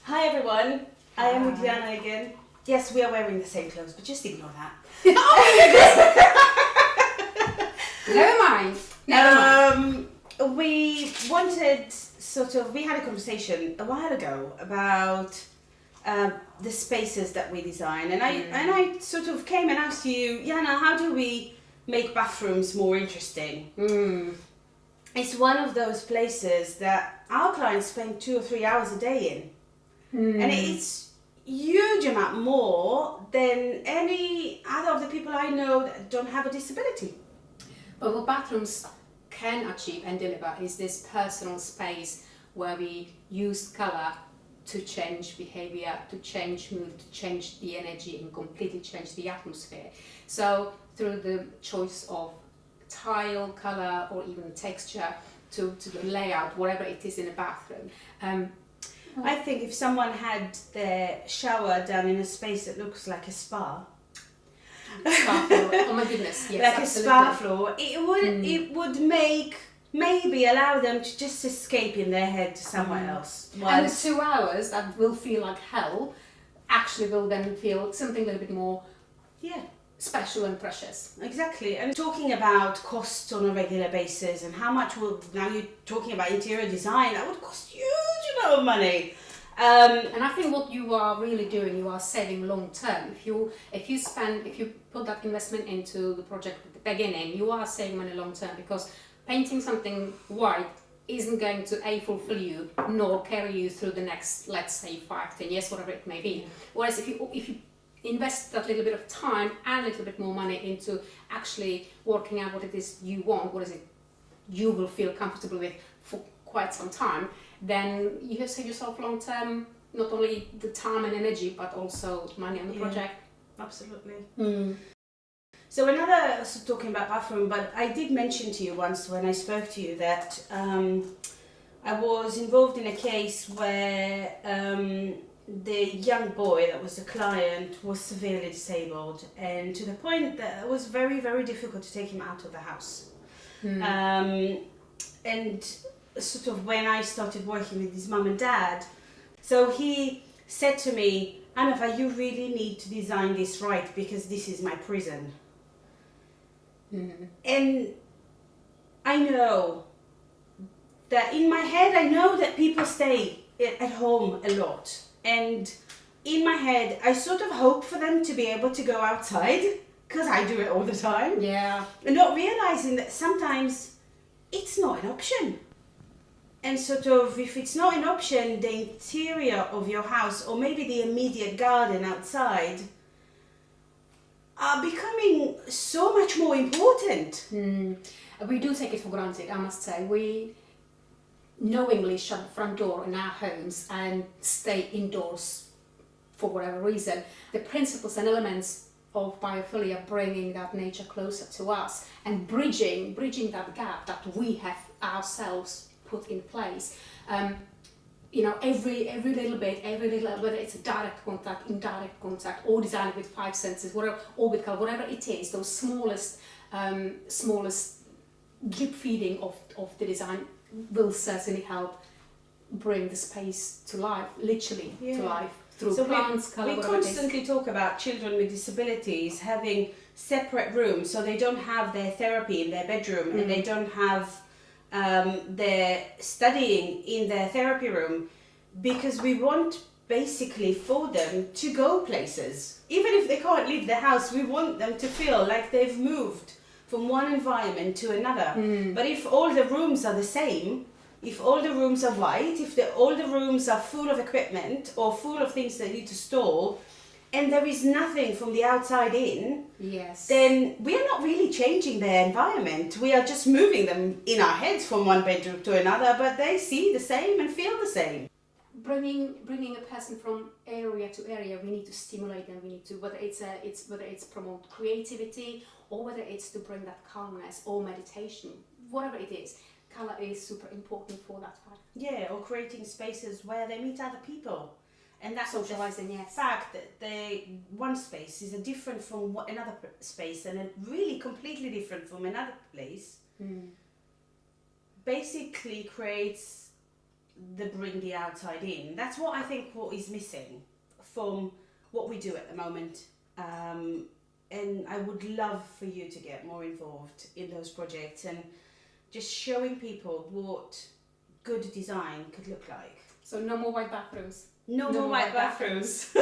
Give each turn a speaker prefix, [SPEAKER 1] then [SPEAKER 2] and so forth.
[SPEAKER 1] Hi everyone, I am
[SPEAKER 2] Hi.
[SPEAKER 1] Diana again. Yes, we are wearing the same clothes, but just ignore that.
[SPEAKER 2] Never mind. Never mind.
[SPEAKER 1] We had a conversation a while ago about the spaces that we design, and I sort of came and asked you, Jana, how do we make bathrooms more interesting? It's one of those places that our clients spend 2 or 3 hours a day in. And it's huge amount more than any other of the people I know that don't have a disability.
[SPEAKER 2] But what bathrooms can achieve and deliver is this personal space where we use colour to change behaviour, to change mood, to change the energy and completely change the atmosphere. So through the choice of tile, colour or even texture to the layout, whatever it is in a bathroom.
[SPEAKER 1] I think if someone had their shower done in a space that looks like a spa,
[SPEAKER 2] Spa floor. Oh my goodness, yes,
[SPEAKER 1] like
[SPEAKER 2] absolutely.
[SPEAKER 1] a spa floor, it would maybe allow them to just escape in their head to somewhere else.
[SPEAKER 2] And the 2 hours that will feel like hell actually will then feel something a little bit more special and precious.
[SPEAKER 1] Exactly. And talking about costs on a regular basis and how much now you're talking about interior design, that would cost huge amount of money.
[SPEAKER 2] And I think what you are really doing, you are saving long term. If you put that investment into the project at the beginning, you are saving money long term, because painting something white isn't going to fulfill you nor carry you through the next, let's say, 5-10 years, whatever it may be. Whereas if you invest that little bit of time and a little bit more money into actually working out what it is you want, what is it you will feel comfortable with for quite some time, then you have saved yourself long term, not only the time and energy, but also money on the project.
[SPEAKER 1] Absolutely. So talking about bathroom, but I did mention to you once when I spoke to you that I was involved in a case where the young boy that was a client was severely disabled, and to the point that it was very, very difficult to take him out of the house. And sort of when I started working with his mum and dad, so he said to me, Anava, you really need to design this right, because this is my prison. And I know that in my head, I know that people stay at home a lot. And in my head, I sort of hope for them to be able to go outside, because I do it all the time.
[SPEAKER 2] Yeah.
[SPEAKER 1] And not realizing that sometimes it's not an option. And sort of, if it's not an option, the interior of your house or maybe the immediate garden outside are becoming so much more important.
[SPEAKER 2] We do take it for granted, I must say. We knowingly shut the front door in our homes and stay indoors for whatever reason. The principles and elements of biophilia are bringing that nature closer to us and bridging that gap that we have ourselves put in place. Every little bit, whether it's a direct contact, indirect contact, or design with 5 senses, whatever, or with color, whatever it is, those smallest drip feeding of the design will certainly help bring the space to life, literally to life, through plants, colour,
[SPEAKER 1] we constantly talk about children with disabilities having separate rooms, so they don't have their therapy in their bedroom and they don't have their studying in their therapy room, because we want basically for them to go places. Even if they can't leave the house, we want them to feel like they've moved from one environment to another. But if all the rooms are the same, if all the rooms are white, if all the rooms are full of equipment or full of things they need to store, and there is nothing from the outside in, then we are not really changing their environment. We are just moving them in our heads from one bedroom to another, but they see the same and feel the same.
[SPEAKER 2] Bringing a person from area to area, we need to stimulate them. We need to, whether it's promote creativity, or whether it's to bring that calmness or meditation, whatever it is. Color is super important for that fact.
[SPEAKER 1] Yeah, or creating spaces where they meet other people. And that's
[SPEAKER 2] socializing,
[SPEAKER 1] the fact that one space is different from another space, and really completely different from another place, basically creates the bring the outside in. That's what I think what is missing from what we do at the moment. And I would love for you to get more involved in those projects and just showing people what good design could look like.
[SPEAKER 2] So no more white bathrooms.
[SPEAKER 1] No more white bathrooms.